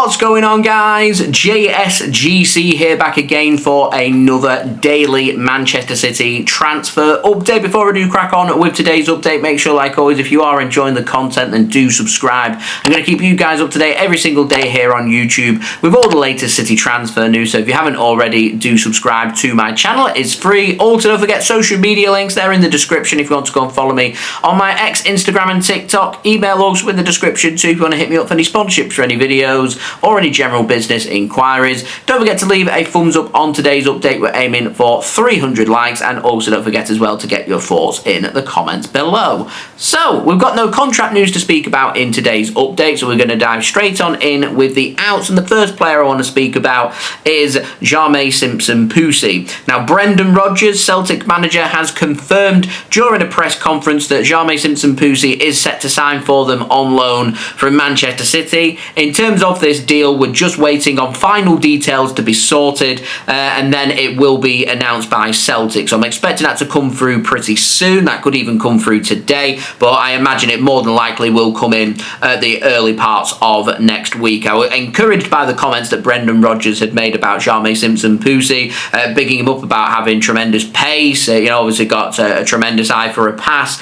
What's going on, guys? JSGC here, back again for another daily Manchester City transfer update. Before I do crack on with today's update, make sure, like always, if you are enjoying the content, then do subscribe. I'm going to keep you guys up to date every single day here on YouTube with all the latest City transfer news. So if you haven't already, do subscribe to my channel. It's free. Also, don't forget social media links. They're in the description if you want to go and follow me on my X, Instagram and TikTok. Email also in the description too if you want to hit me up for any sponsorships for any videos or any general business inquiries. Don't forget to leave a thumbs up on today's update. We're aiming for 300 likes, and also don't forget as well to get your thoughts in the comments below. So we've got no contract news to speak about in today's update, so we're going to dive straight on in with the outs, and the first player I want to speak about is Jahmai Simpson-Pusey. Now, Brendan Rodgers, Celtic manager, has confirmed during a press conference that Jahmai Simpson-Pusey is set to sign for them on loan from Manchester City. In terms of this deal, we're just waiting on final details to be sorted, and then it will be announced by Celtic. So I'm expecting that to come through pretty soon. That could even come through today, but I imagine it more than likely will come in at the early parts of next week. I was encouraged by the comments that Brendan Rodgers had made about Jahmai Simpson-Pusey, bigging him up about having tremendous pace. Obviously got a tremendous eye for a pass.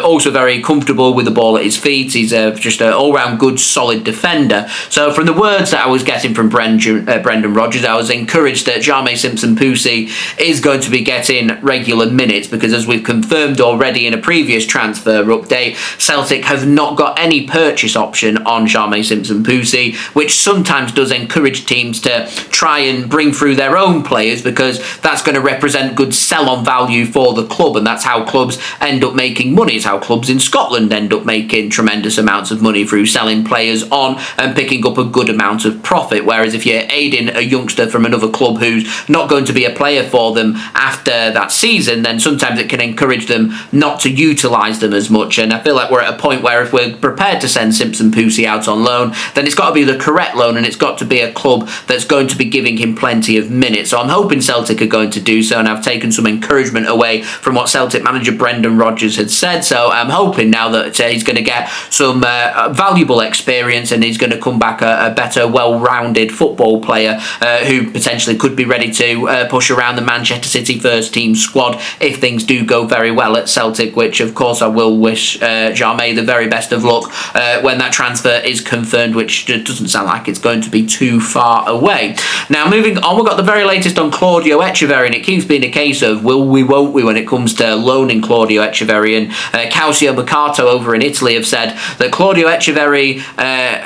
Also very comfortable with the ball at his feet. He's just an all-round good, solid defender. So from the words that I was getting from Brendan Rodgers, I was encouraged that Jahmai Simpson-Pusey is going to be getting regular minutes, because as we've confirmed already in a previous transfer update, Celtic have not got any purchase option on Jahmai Simpson-Pusey, which sometimes does encourage teams to try and bring through their own players, because that's going to represent good sell-on value for the club, and that's how clubs end up making money. It's how clubs in Scotland end up making tremendous amounts of money through selling players on and picking up a good amount of profit. Whereas if you're aiding a youngster from another club who's not going to be a player for them after that season, then sometimes it can encourage them not to utilise them as much. And I feel like we're at a point where if we're prepared to send Simpson-Pusey out on loan, then it's got to be the correct loan, and it's got to be a club that's going to be giving him plenty of minutes. So I'm hoping Celtic are going to do so, and I've taken some encouragement away from what Celtic manager Brendan Rodgers had said. So I'm hoping now that he's going to get some valuable experience, and he's going to come back a better, well-rounded football player who potentially could be ready to push around the Manchester City first team squad if things do go very well at Celtic, which of course I will wish Jahmai the very best of luck when that transfer is confirmed, which doesn't sound like it's going to be too far away. Now, moving on, we've got the very latest on Claudio Echeverri, and it keeps being a case of will we, won't we, when it comes to loaning Claudio Echeverri. And CalcioMercato over in Italy have said that Claudio Echeverri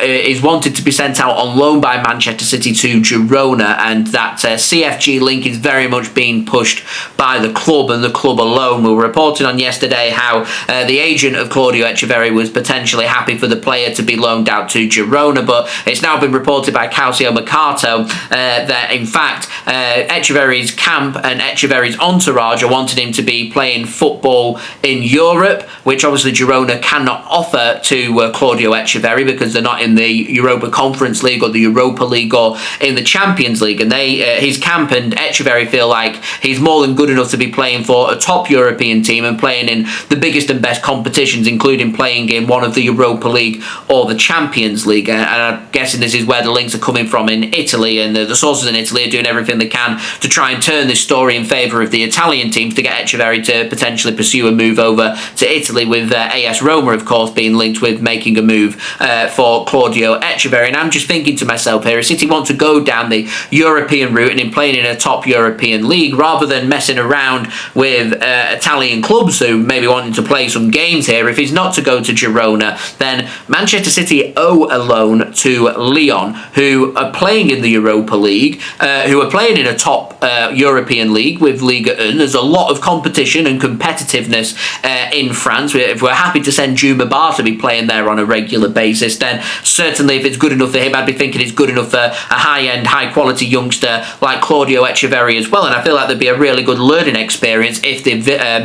is wanted to be sent out on loan by Manchester City to Girona, and that CFG link is very much being pushed by the club and the club alone. We were reporting on yesterday how the agent of Claudio Echeverri was potentially happy for the player to be loaned out to Girona, but it's now been reported by CalcioMercato that in fact Echeverri's camp and Echeverri's entourage are wanting him to be playing football in Europe, which obviously Girona cannot offer to Claudio Echeverri because they're not in the Europa Conference League or the Europa League or in the Champions League, and his camp and Echeverri feel like he's more than good enough to be playing for a top European team and playing in the biggest and best competitions, including playing in one of the Europa League or the Champions League. And I'm guessing this is where the links are coming from in Italy, and the sources in Italy are doing everything they can to try and turn this story in favour of the Italian teams to get Echeverri to potentially pursue a move over to Italy, with AS Roma, of course, being linked with making a move for Claudio Echeverri. And I'm just thinking to myself here, if City want to go down the European route and in playing in a top European league, rather than messing around with Italian clubs who maybe wanting to play some games here, if he's not to go to Girona, then Manchester City owe a loan to Lyon, who are playing in the Europa League, who are playing in a top European league with Ligue 1. There's a lot of competition and competitiveness in France. If we're happy to send Jahmai to be playing there on a regular basis, then certainly if it's good enough for him, I'd be thinking it's good enough for a high-end, high-quality youngster like Claudio Echeverri as well. And I feel like there'd be a really good learning experience if the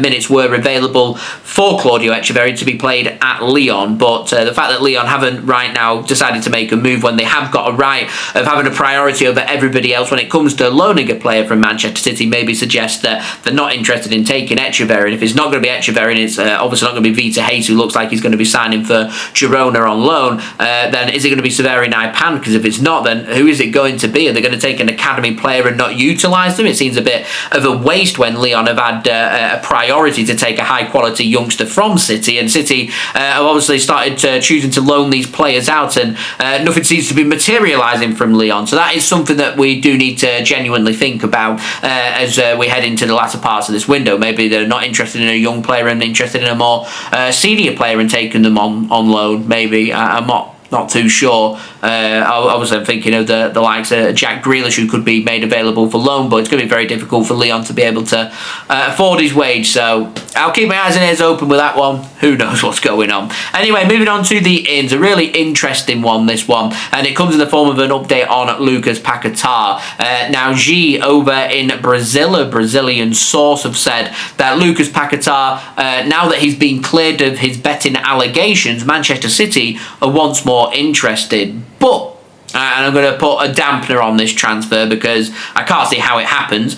minutes were available for Claudio Echeverri to be played at Lyon. But the fact that Lyon haven't right now decided to make a move when they have got a right of having a priority over everybody else when it comes to loaning a player from Manchester City maybe suggests that they're not interested in taking Echeverri. And if it's not going to be Echeverri, and it's obviously not going to be Vita Hayes, who looks like he's going to be signing for Girona on loan, then is it going to be Severini pan, because if it's not, then who is it going to be? Are they going to take an academy player and not utilise them? It seems a bit of a waste when Lyon have had a priority to take a high-quality youngster from City, and City have obviously started choosing to loan these players out, and nothing seems to be materialising from Lyon. So that is something that we do need to genuinely think about as we head into the latter parts of this window. Maybe they're not interested in a young player and interested in a more senior player and taking them on loan. Maybe I'm not too sure. Obviously, I'm thinking of the likes of Jack Grealish, who could be made available for loan, but it's going to be very difficult for Lyon to be able to afford his wage. So I'll keep my eyes and ears open with that one. Who knows what's going on? Anyway, moving on to the ins. A really interesting one, this one, and it comes in the form of an update on Lucas Paqueta. Now, G over in Brazil, a Brazilian source, have said that Lucas Paqueta, now that he's been cleared of his betting allegations, Manchester City are once more interested. But and I'm going to put a dampener on this transfer because I can't see how it happens.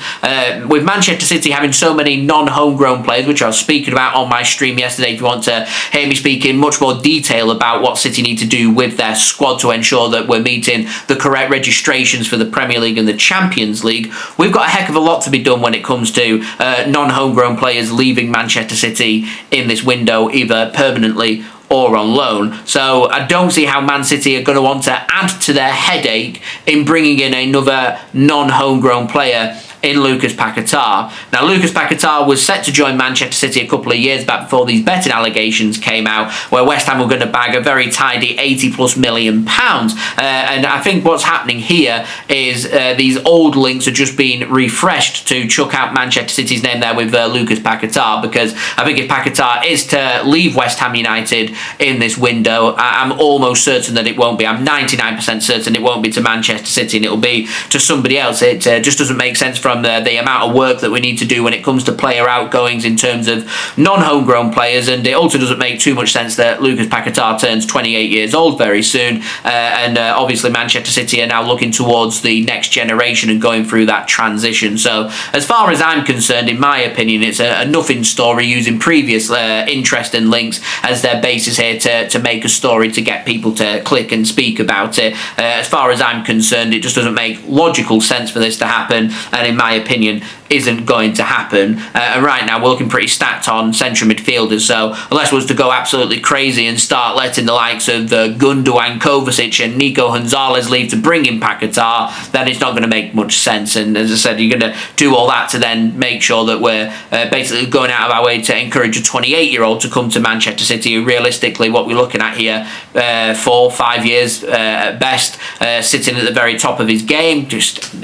With Manchester City having so many non-homegrown players, which I was speaking about on my stream yesterday, if you want to hear me speak in much more detail about what City need to do with their squad to ensure that we're meeting the correct registrations for the Premier League and the Champions League, we've got a heck of a lot to be done when it comes to non-homegrown players leaving Manchester City in this window, either permanently or on loan. So I don't see how Man City are going to want to add to their headache in bringing in another non-homegrown player in Lucas Paqueta. Now, Lucas Paqueta was set to join Manchester City a couple of years back before these betting allegations came out, where West Ham were going to bag a very tidy £80+ million. And I think what's happening here is these old links are just being refreshed to chuck out Manchester City's name there with Lucas Paqueta, because I think if Paqueta is to leave West Ham United in this window, I'm almost certain that it won't be. I'm 99% certain it won't be to Manchester City, and it'll be to somebody else. It just doesn't make sense from the amount of work that we need to do when it comes to player outgoings in terms of non-homegrown players, and it also doesn't make too much sense that Lucas Paqueta turns 28 years old very soon, and obviously Manchester City are now looking towards the next generation and going through that transition. So as far as I'm concerned, in my opinion, it's a nothing story using previous interest and links as their basis here to make a story to get people to click and speak about it. As far as I'm concerned, it just doesn't make logical sense for this to happen, and in my opinion isn't going to happen. And right now we're looking pretty stacked on central midfielders, so unless we was to go absolutely crazy and start letting the likes of Gundogan, Kovacic and Nico Gonzalez leave to bring in Paqueta, then it's not going to make much sense. And as I said, you're going to do all that to then make sure that we're basically going out of our way to encourage a 28-year-old to come to Manchester City, who realistically what we're looking at here, 4-5 years at best, sitting at the very top of his game. Just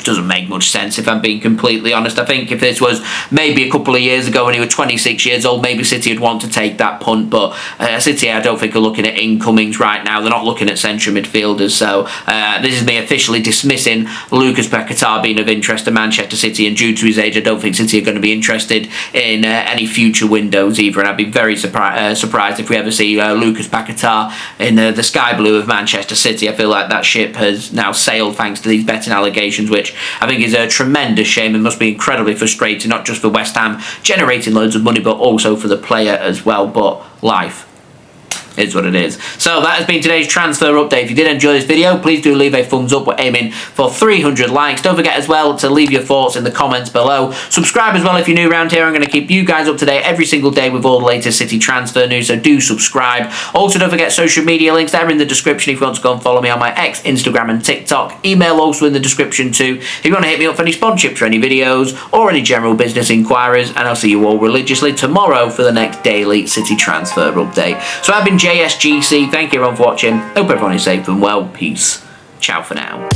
doesn't make much sense, if I'm being completely honest. I think if this was maybe a couple of years ago when he was 26 years old, maybe City would want to take that punt, but City I don't think are looking at incomings right now. They're not looking at central midfielders. So this is me officially dismissing Lucas Paqueta being of interest to Manchester City, and due to his age I don't think City are going to be interested in any future windows either, and I'd be very surprised if we ever see Lucas Paqueta in the sky blue of Manchester City. I feel like that ship has now sailed thanks to these betting allegations, which I think is a tremendous shame and must be incredibly frustrating, not just for West Ham generating loads of money, but also for the player as well. But life is what it is. So that has been today's transfer update. If you did enjoy this video, please do leave a thumbs up. We're aiming for 300 likes. Don't forget as well to leave your thoughts in the comments below. Subscribe as well if you're new around here. I'm going to keep you guys up to date every single day with all the latest City transfer news, so do subscribe. Also, don't forget social media links. They're in the description if you want to go and follow me on my X, Instagram and TikTok. Email also in the description too if you want to hit me up for any sponsorships or any videos or any general business inquiries, and I'll see you all religiously tomorrow for the next daily City transfer update. So I've been JSGC. Thank you everyone for watching. Hope everyone is safe and well. Peace. Ciao for now.